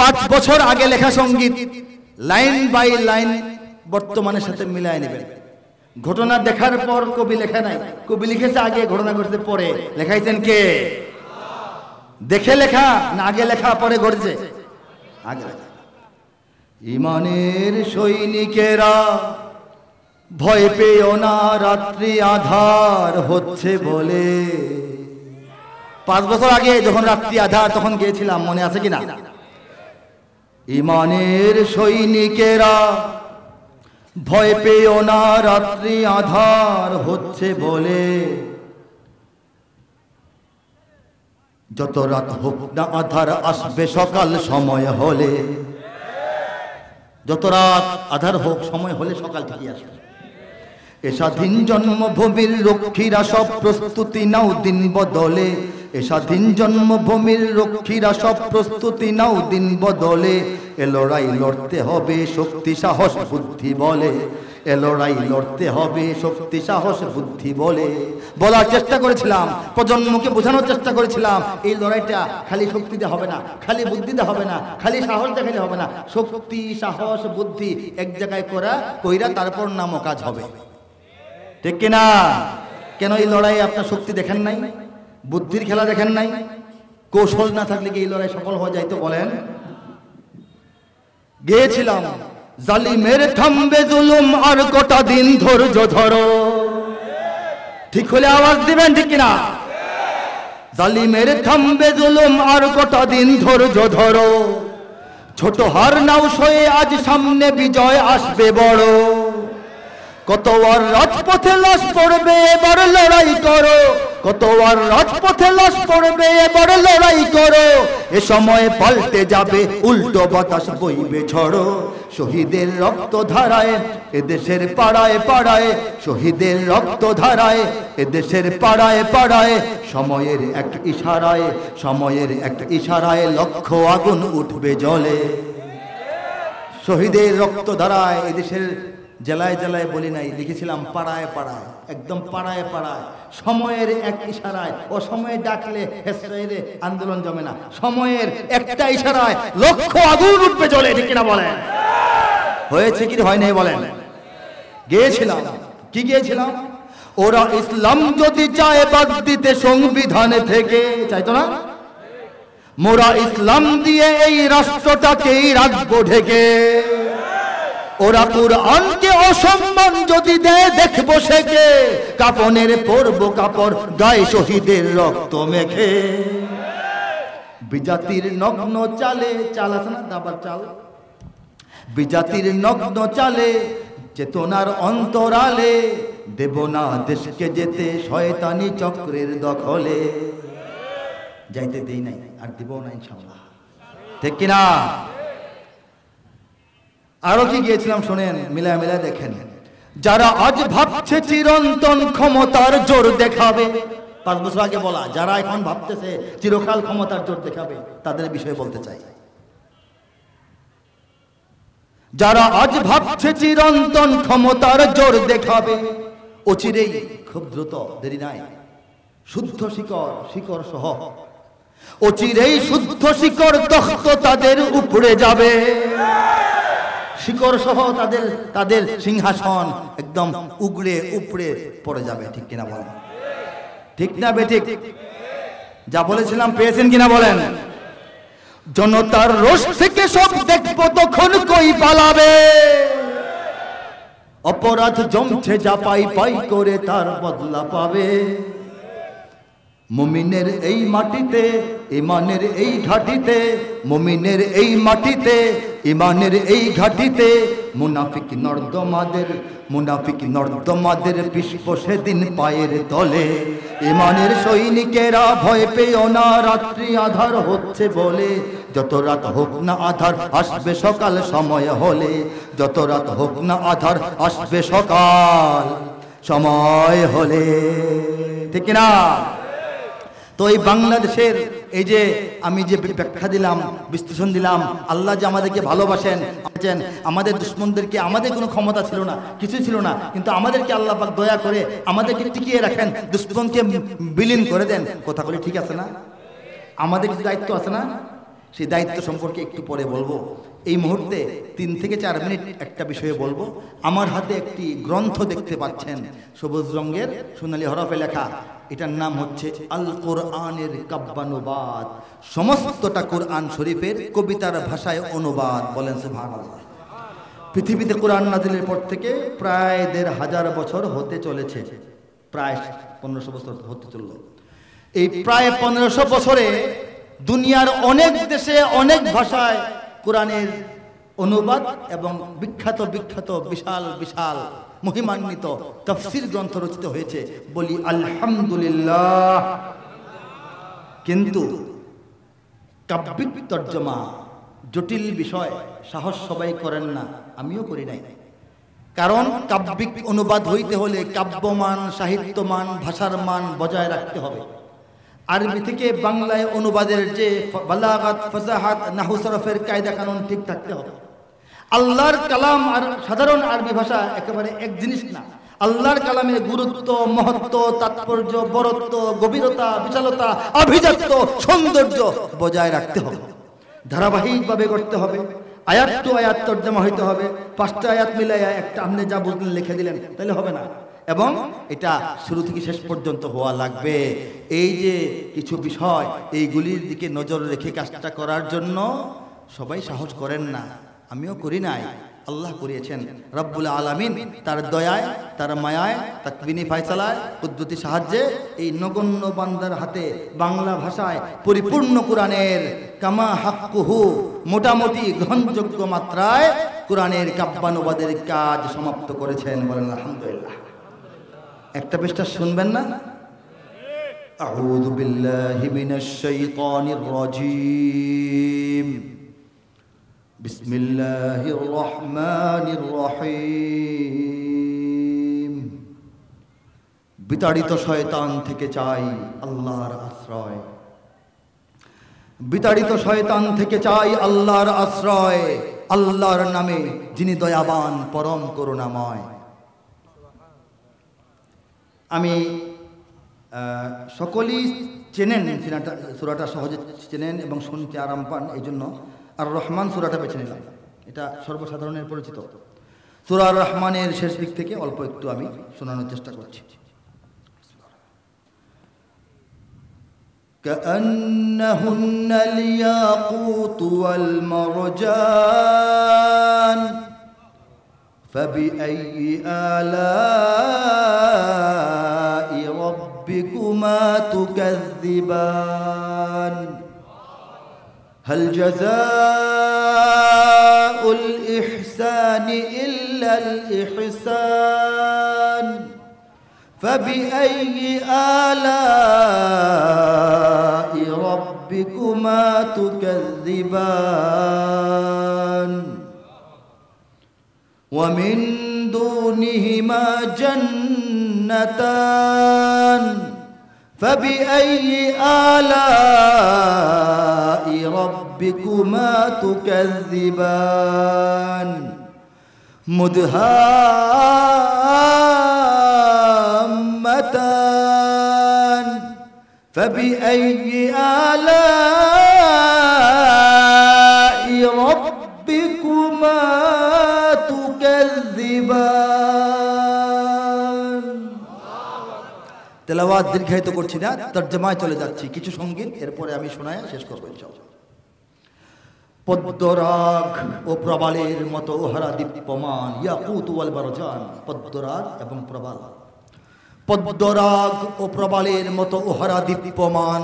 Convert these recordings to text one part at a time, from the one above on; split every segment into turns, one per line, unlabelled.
5 বছর আগে লেখা সঙ্গীত লাইন বাই লাইন বর্তমানের সাথে মিলায় নেবেন। ঘটনা দেখার পর কবি লেখা নাই, কবি লিখেছে আগে, ঘটনা ঘটেছে পরে। লেখাইছেন কে? দেখে লেখা না আগে লেখা পরে ঘটেছে? আগে লেখা। ইমানের সৈনিকেরা ভয় পেও না, রাত্রি আধার হচ্ছে বলে। 5 বছর আগে যখন রাত্রি আধার তখন গিয়েছিলাম, মনে আছে কিনা? ইমানের সৈনিকেরা ভয় পেও না, রাত্রি আধার হচ্ছে বলে। যত রাত হোক না আধার আসবে সকাল সময় হলে। যত রাত আধার হোক সময় হলে সকাল ঠিকই আসবে। এ স্বাধীন জন্মভূমির রক্ষীরা সব প্রস্তুতি নাও দিন বদলে। এ স্বাধীন জন্মভূমির রক্ষীরা সব প্রস্তুতি নাও দিন বদলে। এ লড়াই লড়তে হবে শক্তি সাহস বুদ্ধি বলে। এ লড়াই লড়তে হবে শক্তি সাহস বুদ্ধি বলে। বলার চেষ্টা করেছিলাম, প্রজন্মকে বোঝানোর চেষ্টা করেছিলাম, এই লড়াইটা খালি শক্তিতে হবে না, খালি বুদ্ধিতে হবে না, খালি সাহস দেখালে হবে না। শক্তি সাহস বুদ্ধি এক জায়গায় কইরা তারপর নামও কাজ হবে। ঠিক কিনা? কেন এই লড়াই আপনার শক্তি দেখেন নাই, বুদ্ধির খেলা দেখেন নাই? কৌশল না থাকলে কি এই লড়াই সফল হয়ে যাইতো বলেন? গিয়েছিলাম জালিমের থামবে জুলুম আর কটা দিন ধৈর্য ধরো। ঠিক হলে আওয়াজ দিবেন, ঠিক কিনা? জালিমের থামবে জুলুম আর কটা দিন ধৈর্য ধরো। ছোট হার নাও সয়ে আজ সামনে বিজয় আসবে বড়। কত আর রাজপথে লাশ পড়বে এবার লড়াই করো। কত আর রাজপথে লাশ পড়বে এবার লড়াই করো। এ সময় পাল্টে যাবে উল্টো বাতাস বইবে ঝড়ো। শহীদের রক্ত ধারায় এদেশের পাড়ায় পাড়ায়। শহীদের রক্ত ধারায় এদেশের পাড়ায় পাড়ায়। সময়ের এক ইশারায়, সময়ের এক ইশারায় লক্ষ আগুন উঠবে জ্বলে। শহীদের রক্ত ধারায় এদেশের জেলায় জেলায় বলি নাই, লিখেছিলাম পাড়ায় পাড়ায়, একদম পাড়ায় পাড়ায়। সময়ের এক ইশারায়, ও সময়ে ডাকলে হেসরে আন্দোলন জমে না। সময়ের একটা ইশারায় লক্ষ আগুন উঠবে জ্বলে। ঠিক কিনা বলেন? হয়েছে কি হয় নাই বলেন? গিয়েছিলাম, কি গিয়েছিলাম? ওরা ইসলাম যদি চায় বাদ দিতে সংবিধান থেকে, চাইতো না? মোরা ইসলাম দিয়ে এই রাষ্ট্রটাকেই রাখবো ঢেকে। ওরা কুরআনকে অসম্মান যদি দেয় দেখবো সেকে। কাপনের পরবো কাপড় গায়ে শহীদের রক্ত মেখে। বিজাতির নগ্ন চালে, চাল আছে না দাবার চাল, বিজাতির নগ্ন চালে চেতনার অন্তরালে। দেব না দেশকে যেতে শয়তানি চক্রের দখলে। যাইতে দেই নাই আর দিব না ইনশাআল্লাহ। ঠিক কিনা? আরো কি গিয়েছিলাম শোনেন, মিলায় মিলায় দেখেন। যারা আজ ভাবছে চিরন্তন ক্ষমতার জোর দেখাবে, 5 বছর আগে বলা, যারা এখন ভাবতেছে চিরকাল ক্ষমতার জোর দেখাবে, তাদের বিষয়ে বলতে চাই। যারা আজ ভাবছে চিরন্তন ক্ষমতার জোর দেখাবে, অচিরেই খুব দ্রুত, দেরি নাই, শুদ্ধ শিকড়, শিকড় সহ অচিরেই শুদ্ধ শিকড় তখ্ত তাদের উপরে যাবে। শিকড় সহ তাদের তাদের সিংহাসন একদম উগড়ে উপড়ে পড়ে যাবে। ঠিক কিনা বলেন? ঠিক না বেঠিক? যা বলেছিলাম পেয়েছেন কিনা বলেন? জনতার রোষ থেকে সব দেখবো তখন কই পালাবে। অপরাধ জমছে যা পাই পাই করে তার বদলা পাবে। মুমিনের এই মাটিতে ইমানের এই ঘাটিতে, মুমিনের এই মাটিতে ইমানের এই ঘাটিতে। মুনাফিক নর্দমাদের পুষ্প সেদিন পায়ের তলে। ইমানের সৈনিকেরা ভয় পেও না, রাত্রি আধার হচ্ছে বলে। যত রাত হোক না আধার আসবে সকাল সময় হলে। যত রাত হোক না আধার আসবে সকাল সময় হলে। ঠিক না? তো এই বাংলাদেশের এই যে আমি যে ব্যাখ্যা দিলাম, বিশ্লেষণ দিলাম, আল্লাহ যে আমাদেরকে ভালোবাসেন, আমাদের দুশ্মনদেরকে, আমাদের কোনো ক্ষমতা ছিল না, কিছু ছিল না, কিন্তু আমাদেরকে আল্লাহ পাক দয়া করে আমাদেরকে টিকিয়ে রাখেন, দুশ্মনকে বিলীন করে দেন। কথা বলি ঠিক আছে না? আমাদের কিছু দায়িত্ব আছে না? সেই দায়িত্ব সম্পর্কে একটু পরে বলবো। এই মুহূর্তে 3 থেকে 4 মিনিট একটা বিষয়ে বলবো। আমার হাতে একটি গ্রন্থ দেখতে পাচ্ছেন, সবুজ রঙের সোনালী হরফে লেখা। এটার নাম হচ্ছে আল কোরআনের কাব্যানুবাদ। সমস্তটা কোরআন শরীফের কবিতার ভাষায় অনুবাদ। বলেন সুবহানাল্লাহ। পৃথিবীতে কোরআন নাজিলের পর থেকে প্রায় 1500 বছর হতে চলেছে, প্রায় 1500 বছর হতে চলল। এই প্রায় 1500 বছরে দুনিয়ার অনেক দেশে অনেক ভাষায় কোরআনের অনুবাদ এবং বিখ্যাত বিখ্যাত বিশাল বিশাল মহিমান্বিত তাফসীর গ্রন্থ রচিত হয়েছে। বলি আলহামদুলিল্লাহ। কিন্তু কাব্যিক তর্জমা জটিল বিষয়, সাহস সবাই করেন না, আমিও করি নাই। কারণ কাব্যিক অনুবাদ হইতে হলে কাব্যমান, সাহিত্যমান, ভাষার মান বজায় রাখতে হবে। আরবি থেকে বাংলায় অনুবাদের যে বালাগাত, ফাসাহাত, নাহু সরফের কায়দা কানুন ঠিক থাকতে হবে। আল্লাহর কালাম আর সাধারণ আরবি ভাষা একেবারে এক জিনিস না। আল্লাহর কালামের গুরুত্ব, মহত্ব, তাৎপর্য, বরত্ব, গভীরতা, বিশালতা, আভিজাত্য, সৌন্দর্য বজায় রাখতে হবে। ধারাবাহিকভাবে করতে হবে। আয়াত টু আয়াত তর্জমা হইতে হবে। 5টা আয়াত মিলাইয়া একটা আপনি যা বুঝলেন লিখে দিলেন তাহলে হবে না, এবং এটা শুরু থেকে শেষ পর্যন্ত হওয়া লাগবে। এই যে কিছু বিষয়, এইগুলির দিকে নজর রেখে কাজটা করার জন্য সবাই সাহস করেন না, আমিও করি নাই, আল্লাহ করিয়েছেন। রব্বুল আলামিন তার দয়ায়, তার মায়ায়, তাকবিনী ফায়সালায়, কুদরতি সাহায্যে এই নগণ্য বান্দার হাতে বাংলা ভাষায় পরিপূর্ণ কোরআনের কামা হাক্কুহু, মোটামুটি গ্রহণযোগ্য মাত্রায় কোরআনের কাব্যানুবাদের কাজ সমাপ্ত করেছেন। বলেন আলহামদুলিল্লাহ। একটা পৃষ্ঠা শুনবেন না? আউযু বিল্লাহি মিনাশ শাইতানির রাজীম। বিসমিল্লাহির রহমানির রহিম। বিতাড়িত শয়তান থেকে চাই আল্লাহর আশ্রয়। বিতাড়িত শয়তান থেকে চাই আল্লাহর আশ্রয়। আল্লাহর নামে যিনি দয়াবান, পরম করুণাময়। আমি সকলেই চেনেন, সূরাটা সহজে চেনেন এবং শুনতে আরাম পান, এই জন্য আর রহমান সূরাটা বেছে নিলাম। এটা সর্বসাধারণের পরিচিত সূরা আর রহমানের শেষ দিক থেকে অল্প একটু আমি শোনানোর চেষ্টা করছি। كأنهن الياقوت والمرجان فبأي آلاء ربكما تكذبان هل جزاء الإحسان إلا الإحسان فبأي آلاء ربكما تكذبان ومن دونهما جنتان فبأي آلاء ربكما تكذبان مدهامتان فبأي آلاء ربكما تكذبان তেলাওয়াত দীর্ঘায়িত করছি না, তরজমায় চলে যাচ্ছি। কিছু সঙ্গীত এরপরে আমি শোনায় শেষ করবো ইনশাআল্লাহ। পদ্মরাগ ও প্রবালের মতো ওহারা দীপ্যমান, ইয়াকুত ওয়াল মারজান। পদ্মরাগ এবং প্রবাল, পদ্মরাগ ও প্রবালের মতো ওহারা দীপ্যমান,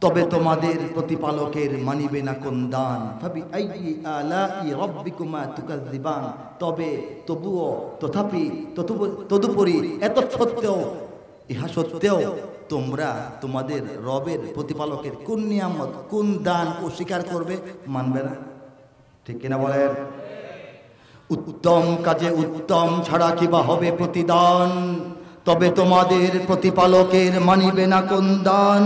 তবে তোমাদের প্রতিপালকের মানিবে না কোন দান। ফাবি আইয়ি আলাই রাব্বিকুমা তুকাযযিবান। তবে, তবুও, তথাপি, তদুপরি, এত সত্ত্বেও, ইহা সত্ত্বেও তোমরা তোমাদের রবের প্রতিপালকের কোন নিয়ামত, কোন দান অস্বীকার করবে, মানবে না। ঠিক কিনা বলেন? উত্তম কাজে উত্তম ছাড়া কিবা হবে প্রতিদান, তবে তোমাদের প্রতিপালকের মানিবে না কোন দান।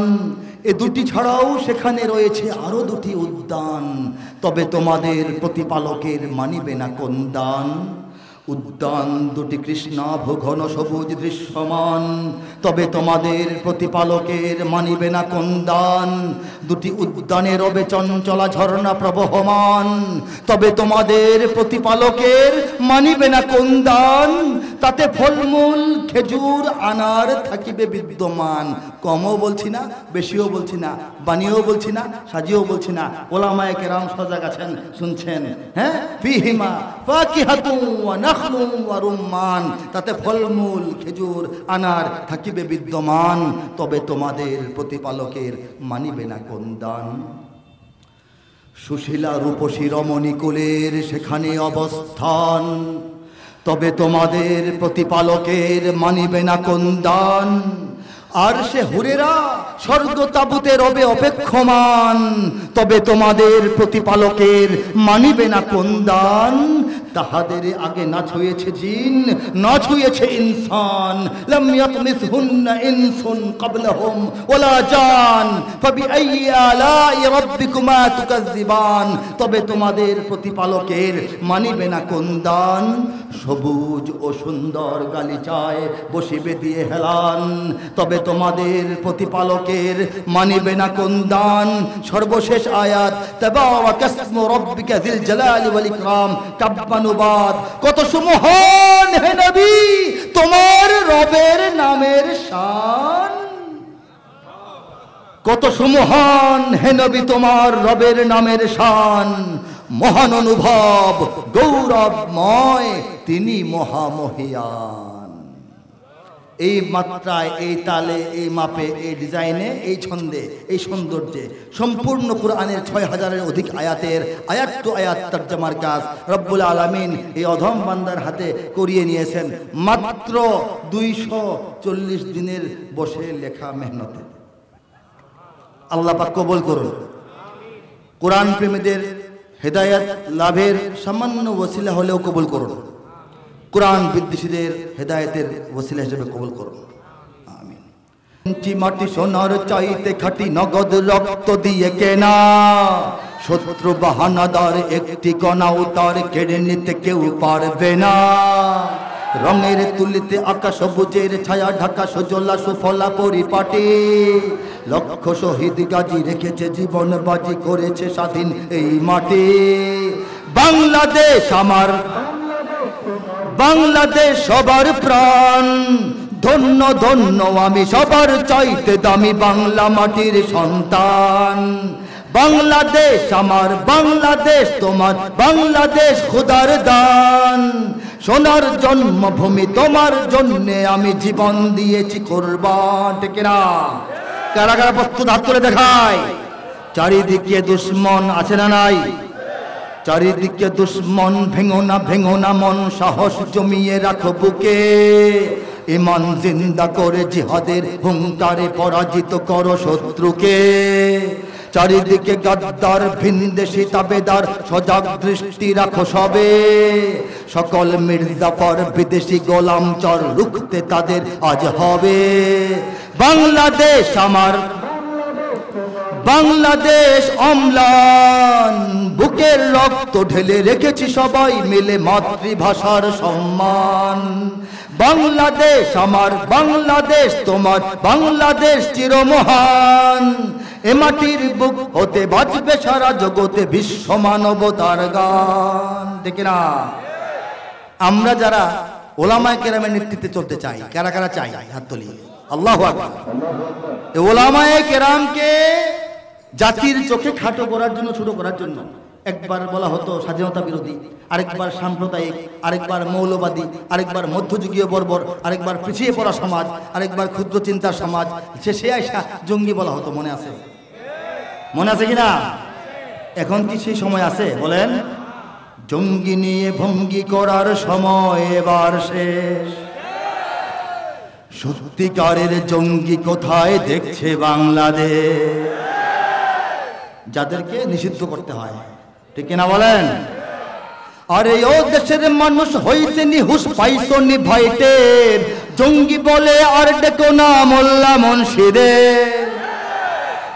এ দুটি ছাড়াও সেখানে রয়েছে আরো দুটি উদ্যান, তবে তোমাদের প্রতিপালকের মানিবে না কোন দান। উদ্যান দুটি কৃষ্ণাভ ঘন সবুজ দৃশ্যমান, তবে তোমাদের প্রতিপালকের মানিবে না কোন দান। দুটি উদ্যানে রবে চঞ্চলা ঝর্ণা প্রবহমান, তবে তোমাদের প্রতিপালকের মানিবে না কোন দান। তাতে ফলমূল খেজুর আনার থাকিবে বিদ্যমান। কমও বলছি না, বেশিও বলছি না, বানিয়েও বলছি না, সাজিয়েও বলছি না। ওলামায়ে কেরাম সজাগ আছেন, শুনছেন? হ্যাঁ, ফিহিমা ফাকিহাতুন ওয়া নাখলুন ওয়া রুম্মান, তাতে ফলমূল খেজুর আনার থাকিবে বিদ্যমান। তবে তোমাদের প্রতিপালকের মানিবে না কোন দান। সুশীলা রূপসী রমণী কুলের সেখানে অবস্থান, তবে তোমাদের প্রতিপালকের মানিবে না কোন দান। আর সে হুরেরা স্বর্গ তাবুতে রবে অপেক্ষমান, তবে তোমাদের প্রতিপালকের মানিবে না কোন দান। তাহাদের আগে না ছুঁয়েছে জিন, না ছুঁয়েছে ইনসান। লাম ইয়াতমিসহুন্না ইনসুন ক্বাবলাহুম ওয়ালা জান, ফাবিআইয়ি আলাই রাব্বিকুমা তুকাজ্জিবান। তবে তোমাদের প্রতিপালকের মানিবে না কোন দান। সবুজ ও সুন্দর গালিচায় বসিবে দিয়ে হেলান, তবে তোমাদের প্রতিপালকের মানিবে না কোন দান। সর্বশেষ আয়াত, তাবারাকাসমু রাব্বিকা যিল জালালি ওয়াল ইকরাম। কাব্বানুবাদ, কত সুমহান হে নবী তোমার রবের নামের শান। কত সুমহান হে নবী তোমার রবের নামের শান। মহান অনুভব গৌরবময় তিনি মহামহিয়ান। এই মাত্রায়, এই তালে, এই মাপে, এই ডিজাইনে, এই ছন্দে, এই সৌন্দর্যে সম্পূর্ণ কুরআনের 6000-এর অধিক আয়াতের আয়াত টু আয়াত তরজমার কাজ রব্বুল আলামিন এই অধম বান্দার হাতে করিয়ে নিয়েছেন মাত্র 240 দিনের বসে লেখা মেহনতে। আল্লাহ পাক কবুল করুন। কোরআন প্রেমীদের হেদায়েত লাভের সামান্য ওসিলা হলেও কবুল করুন। কোরআন বিদ্বেষীদের হেদায়েতের ওসিলা হিসেবে কবুল করুন, আমিন। মাটি সোনার চাইতে খাঁটি নগদ রক্ত দিয়ে কেনা, শত্রু বাহানাদার একটি কণাও তার কেড়ে নিতে কেউ পারবে না। রঙের তুলিতে আকাশ সবুজের ছায়া ঢাকা সুজলা সুফলা পরিপাটি। লক্ষ শহীদ গাজী রেখেছে জীবন বাজি, করেছে স্বাধীন এই মাটি। বাংলাদেশ আমার, বাংলাদেশ সবার প্রাণ। ধন্য ধন্য আমি সবার চাইতে দামি বাংলা মাটির সন্তান। বাংলাদেশ আমার, বাংলাদেশ তোমার, বাংলাদেশ খোদার দান। সোনার জন্মভূমি তোমার জন্যে আমি জীবন দিয়েছি কুরবান। ঠিক না? কারা কারা প্রস্তুত হাত তুলে দেখায়। চারিদিকে দুশ্মন আছে না নাই? চারিদিকে দুশ্মন, ভেঙো না ভেঙো না মন, সাহস জমিয়ে রাখো বুকে। ইমান জিন্দা করে জিহাদের হুঙ্কারে পরাজিত করো শত্রুকে। চারিদিকে গাদ্দার ভিনদেশি তাবেদার, সজাগ দৃষ্টি রাখো সবে। সকল মির্জাফর বিদেশি গোলাম চর, রুখতে তাদের আজ হবে। বাংলাদেশ আমার, বাংলাদেশ অম্লান। বুকের রক্ত ঢেলে রেখেছি সবাই মিলে মাতৃভাষার সম্মান। বাংলাদেশ আমার, বাংলাদেশ তোমার, বাংলাদেশ চিরমহান। এ মাটির বুক হতে বাজবে সারা জগতে বিশ্ব মানবতার গান। ঠিক না? আমরা যারা ওলামায়ে কেরামের নেতৃত্বে চলতে চাই, কারা কারা চাই হাত তুলি। আল্লাহু আকবার। এই ওলামায়ে কেরামকে জাতির চোখে খাটো করার জন্য, ছোট করার জন্য একবার বলা হতো স্বাধীনতা বিরোধী, আরেকবার সাম্প্রদায়িক, আরেকবার মৌলবাদী, আরেকবার মধ্যযুগীয় বর্বর, আরেকবার পিছিয়ে পড়া সমাজ, আরেকবার ক্ষুদ্র চিন্তার সমাজ, শেষে আইসা জঙ্গি বলা হতো। মনে আছে? মনে আছে কিনা? এখন কি সেই সময় আছে বলেন? জঙ্গি নিয়ে ভঙ্গি করার সময় এবার শেষ। সত্যিকারের জঙ্গি কোথায় দেখছে বাংলাদেশ? যাদেরকে নিষিদ্ধ করতে হয়। ঠিক না বলেন? আরে ও দেশের মানুষ হইতে নিহুস, পাইছো নি ভাইটের। জঙ্গি বলে আর ডেকো না মোল্লা মুন্সিদের।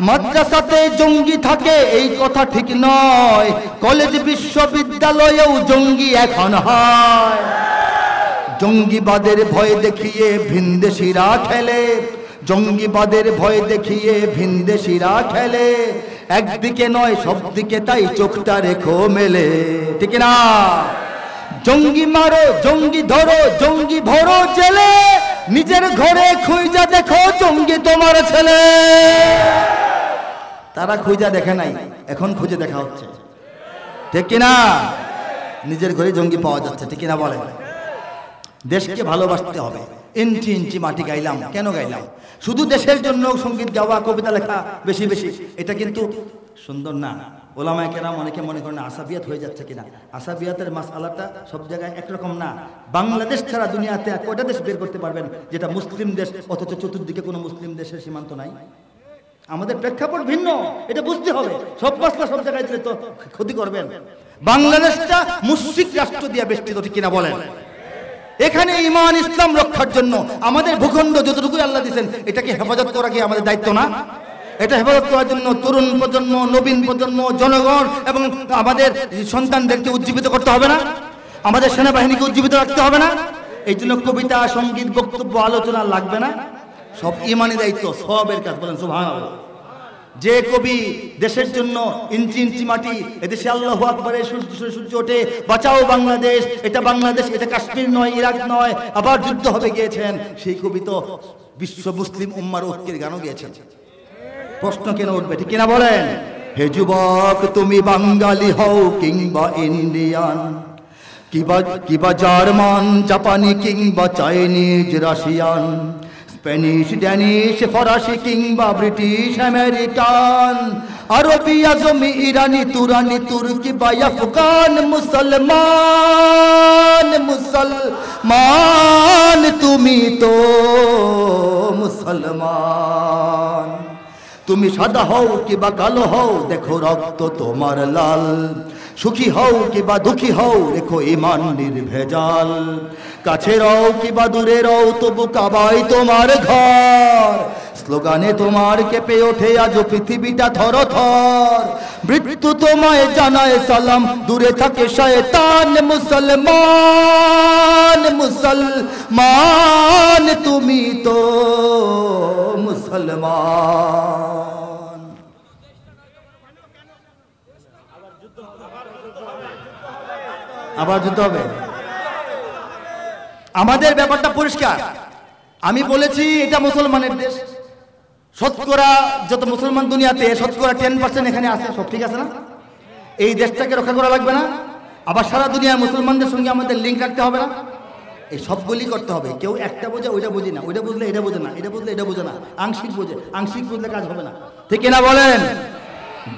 মাদ্রাসাতে জঙ্গি থাকে এই কথা ঠিক নয়, কলেজ বিশ্ববিদ্যালয়েও জঙ্গি এখন হয়। জঙ্গিবাদের ভয় দেখিয়ে ভিনদেশিরা খেলে, জঙ্গিবাদের ভয় দেখিয়ে ভিনদেশিরা খেলে, একদিকে নয় সব দিকে তাই চোখটা রেখো মেলে, ঠিক না? জঙ্গি মারো, জঙ্গি ধরো, জঙ্গি ভরো জেলে, নিজের ঘরে খুঁজা দেখো জঙ্গি তোমার ছেলে। তারা খুঁজা দেখে নাই, এখন খুঁজে দেখা হচ্ছে, ঠিক কিনা? নিজের ঘরে জঙ্গি পাওয়া যাচ্ছে, ঠিক কিনা বলে? দেশকে ভালোবাসতে হবে। ইঞ্চি ইঞ্চি মাটি গাইলাম, কেন গাইলাম? শুধু দেশের জন্য সঙ্গীত গাওয়া, কবিতা লেখা বেশি বেশি, এটা কিন্তু সুন্দর না। ওলামায়ে কেরাম অনেকে মনে করেন আসাবিয়াত হয়ে যাচ্ছে কিনা। আসাবিয়াতের মাসআলাটা সব জায়গায় একরকম না। বাংলাদেশ ছাড়া দুনিয়াতে কয়টা দেশ বের করতে পারবেন যেটা মুসলিম দেশ, অথচ চতুর্দিকে কোনো মুসলিম দেশের সীমান্ত নাই? আমাদের প্রেক্ষাপট ভিন্ন, এটা বুঝতে হবে। সব মাসলা সব জায়গায় দিলে তো ক্ষতি করবেন। বাংলাদেশটা মুশরিক রাষ্ট্র দিয়ে বেষ্টিত, ঠিক কিনা বলেন? এখানে ঈমান ইসলাম রক্ষার জন্য আমাদের ভূখণ্ড যতটুকু আল্লাহ দিয়েছেন, এটাকে হেফাজত করা কি আমাদের দায়িত্ব না? এটা হেফাজত করার জন্য তরুণ প্রজন্ম, নবীন প্রজন্ম, জনগণ এবং আমাদের সন্তানদেরকে উজ্জীবিত করতে হবে না? আমাদের সেনাবাহিনীকে উজ্জীবিত রাখতে হবে না? এই জন্য কবিতা, সঙ্গীত, বক্তব্য, আলোচনা লাগবে না? সব ঈমানি দায়িত্ব, সবের কাজ। বলেন সুবহানাল্লাহ। যে কবি দেশের জন্য ইঞ্চি ইঞ্চি মাটি, এদেশে আল্লাহু আকবারের সূর্য ওঠে, বাঁচাও বাংলাদেশ, এটা বাংলাদেশ, এটা কাশ্মীর নয়, ইরাক নয়, আবার যুদ্ধ হবে গিয়েছেন, সেই কবি তো বিশ্ব মুসলিম উম্মার ঐক্যের গানও গিয়েছেন। প্রশ্ন কেন উঠবে, ঠিক কিনা বলেন? হে যুবক, তুমি বাঙালি হও কিংবা ইন্ডিয়ান, কিবা জার্মান, জাপানি কিংবা চাইনিজ, রাশিয়ান, স্প্যানিশ, ড্যানিশ, ফরাসি কিংবা ব্রিটিশ, আমেরিকান, আরবি, আজমি, ইরানি, তুরানি, তুর্কি বা আফগান, মুসলমান, মুসলমান তুমি তো মুসলমান। তুমি সাদা হও কিবা কালো হও, দেখো রক্ত তোমার লাল, সুখী হও কিবা দুঃখী হও, রেখো ঈমান নির্ভেজাল, কাছে রও কিবা দূরে রও, তবু কাবাই তোমার ঘর, স্লোগানে তোমার কেঁপে ওঠে আজ পৃথিবীটা থরথর, মৃত্যু তোমায় জানায় সালাম, দূরে থাকে শয়তান, মুসলমান, মুসলমান তুমি তো মুসলমান। আবার যুদ্ধ হবে। আমাদের ব্যাপারটা পরিষ্কার। আমি বলেছি এটা মুসলমানের দেশ, শতকরা যত মুসলমান দুনিয়াতে শতকরা 10% এখানে আছে, সব ঠিক আছে না? এই দেশটাকে রক্ষা করা লাগবে না? আবার সারা দুনিয়ার মুসলমানদের সঙ্গে আমাদের লিঙ্ক রাখতে হবে না? এই সবগুলি করতে হবে। কেউ একটা বোঝে ওইটা বুঝি না, ওইটা বুঝলে এটা বোঝে না, এটা বুঝলে এটা বোঝে না, আংশিক বোঝে, আংশিক বুঝলে কাজ হবে না, ঠিক না বলেন?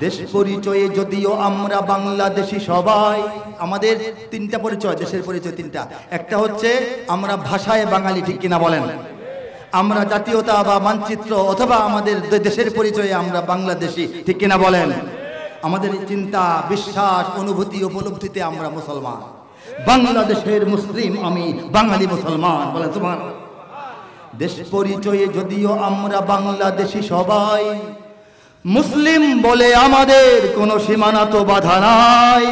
দেশ পরিচয়ে যদিও আমরা বাংলাদেশি সবাই, আমাদের তিনটা পরিচয়, দেশের পরিচয় তিনটা। একটা হচ্ছে আমরা ভাষায় বাঙালি, ঠিক কিনা বলেন? আমরা জাতীয়তা বা মানচিত্র অথবা আমাদের দেশের পরিচয়ে আমরা বাংলাদেশি, ঠিক কিনা বলেন? আমাদের চিন্তা, বিশ্বাস, অনুভূতি, উপলব্ধিতে আমরা মুসলমান, বাংলাদেশের মুসলিম, আমি বাঙালি মুসলমান, বলেন সুবহানাল্লাহ। দেশ পরিচয়ে যদিও আমরা বাংলাদেশি সবাই, মুসলিম বলে আমাদের কোনো সীমানা তো বাধা নাই।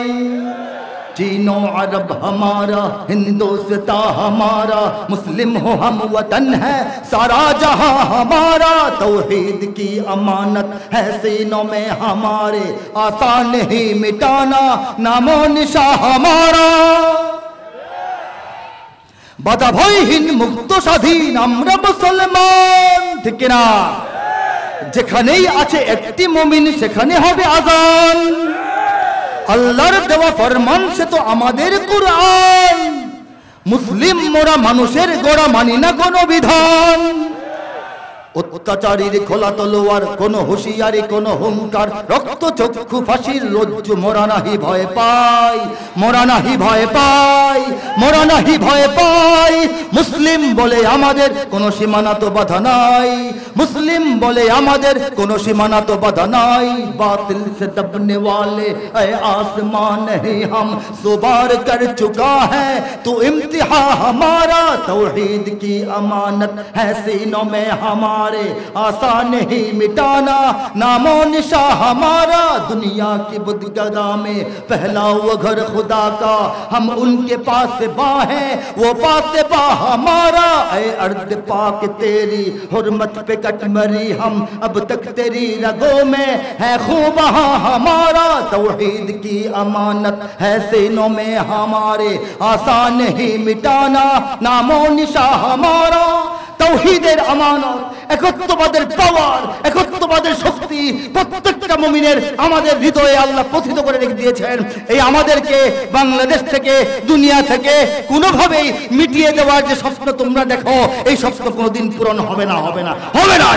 चीनो अरब हमारा, हिंदुस्तान हमारा, मुस्लिम हो हम वतन है सारा जहां हमारा, तौहीद की अमानत है सीनों में हमारे, आसान नहीं मिटाना नामो निशा हमारा। बाधा भयहीन मुक्त स्वाधीन আমরা মুসলমান, ঠিক না? যেখানেই আছে একটি মুমিন সেখানে হবে আযান, আল্লাহর দেওয়া ফরমান সে তো আমাদের কুরআন, মুসলিম মোরা মানুষের গোড়া মানি না কোনো বিধান, অত্যাচারীর খোলা তলোয়ার, কোন হুঁশিয়ারি, কোন হুঙ্কার, রক্ত চক্ষু ফাঁসির রজ্জু মোরা নাহি ভয় পাই, মোরা নাহি ভয় পাই, মোরা নাহি ভয় পাই। মুসলিম বলে আমাদের কোন সীমানা তো বাধা নাই, মুসলিম বলে আমাদের কোন সীমানা তো বাধা নাই। বাতিল সে দবনে वाले ऐ आसमान नहीं हम सुबार कर चुका है, तो इम्तिहान हमारा, तौहीद की अमानत है सीनों में हमारा, हमारे, आसान नहीं मिटाना नामो निशा हमारा। दुनिया की बुदगदा में पहला वो घर खुदा का, हम उनके पास बा हैं, वो पास बा हमारा। ऐ अर्द पाक तेरी हुर्मत पे कट मरी हम, अब तक तेरी रगों में है खूब हमारा। तौहीद की अमानत है सीनों में हमारे, आसान नहीं मिटाना नामो निशा हमारा। तौहीদের আমানত, একত্ববাদের পাওয়ার, একত্ববাদের শক্তি প্রত্যেকটা মুমিনের আমাদের হৃদয়ে আল্লাহ প্রথিত করে রেখে দিয়েছেন। এই আমাদেরকে বাংলাদেশ থেকে, দুনিয়া থেকে কোনোভাবেই মিটিয়ে দেওয়ার যে স্বপ্ন তোমরা দেখো, এই স্বপ্ন কোনোদিন পূরণ হবে না, হবে না, হবে না।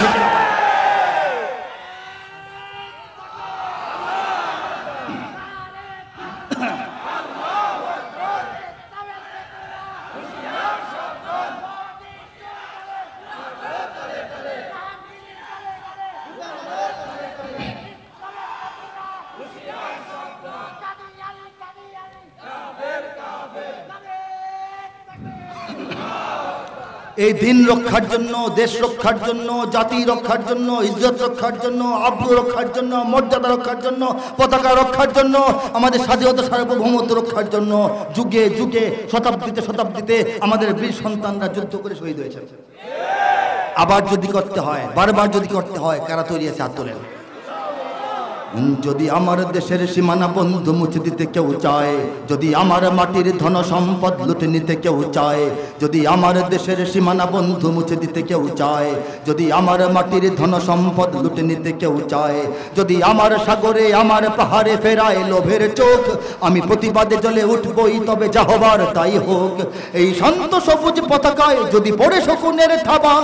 এই দিন রক্ষার জন্য, দেশ রক্ষার জন্য, জাতি রক্ষার জন্য, ইজ্জত রক্ষার জন্য, আব্রু রক্ষার জন্য, মর্যাদা রক্ষার জন্য, পতাকা রক্ষার জন্য, আমাদের স্বাধীনতা সার্বভৌমত্ব রক্ষার জন্য যুগে যুগে, শতাব্দীতে শতাব্দীতে আমাদের বীর সন্তানরা যুদ্ধ করে শহীদ হয়েছে। আবার যদি করতে হয়, বারবার যদি করতে হয়, কারা তৈরি আছে হাত তোলেন। যদি আমার দেশের সীমানা বন্ধু মুছে দিতে কেউ চায়, যদি আমার মাটির ধন সম্পদ লুটে নিতে কেউ চায়, যদি আমার দেশের সীমানা বন্ধু মুছে দিতে কেউ চায়, যদি আমার মাটির ধন সম্পদ লুটে নিতে কেউ চায়, যদি আমার সাগরে আমার পাহাড়ে ফেরায় লোভের চোখ, আমি প্রতিবাদে জ্বলে উঠবই, তবে যা হবার তাই হোক। এই শান্ত সবুজ পতাকায় যদি পড়ে শকুনের থাবা,